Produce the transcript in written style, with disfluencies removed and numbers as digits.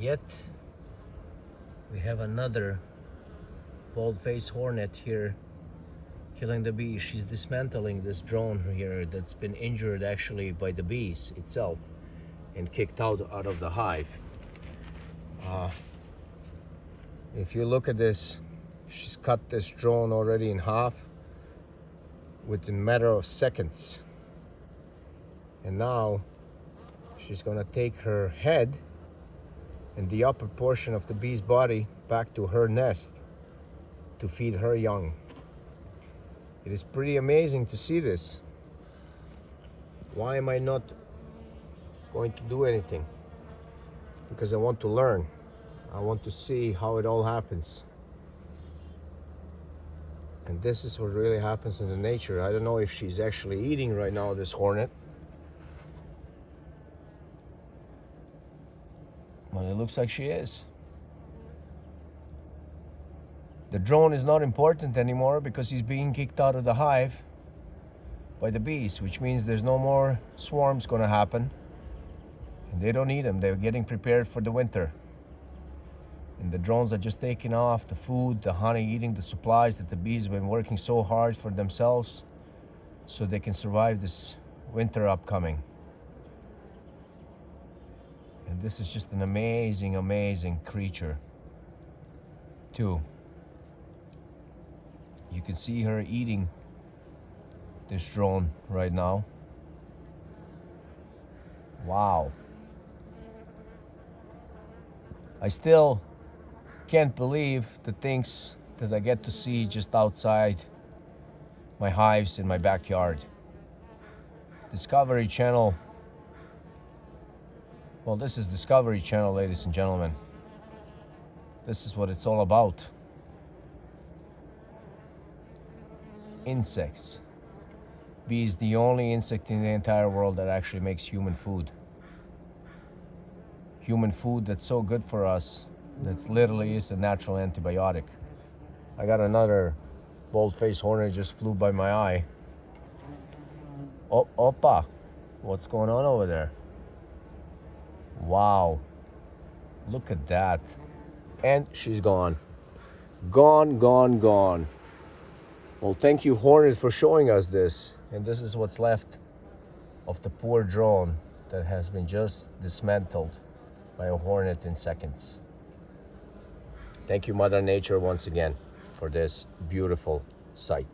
yet we have another bald-faced hornet here killing the bees. She's dismantling this drone here that's been injured actually by the bees itself and kicked out of the hive. If you look at this, she's cut this drone already in half within a matter of seconds. And now she's gonna take her head and the upper portion of the bee's body back to her nest to feed her young. It is pretty amazing to see this. Why am I not going to do anything? Because I want to learn. I want to see how it all happens. And this is what really happens in the nature. I don't know if she's actually eating right now, this hornet. Well, it looks like she is. The drone is not important anymore because he's being kicked out of the hive by the bees, which means there's no more swarms gonna happen. And they don't need them. They're getting prepared for the winter. And the drones are just taking off the food, the honey, eating the supplies that the bees have been working so hard for themselves so they can survive this winter upcoming. And this is just an amazing, amazing creature, too. You can see her eating this drone right now. Wow. I still can't believe the things that I get to see just outside my hives in my backyard. Discovery Channel. Well, this is Discovery Channel, ladies and gentlemen. This is what it's all about. Insects. Bee is the only insect in the entire world that actually makes human food. Human food that's so good for us, that literally is a natural antibiotic. I got another bald-faced hornet just flew by my eye. Oh, oppa! What's going on over there? Wow. Look at that. And she's gone. Gone, gone, gone. Well, thank you, Hornet, for showing us this. And this is what's left of the poor drone that has been just dismantled by a hornet in seconds. Thank you, Mother Nature, once again, for this beautiful sight.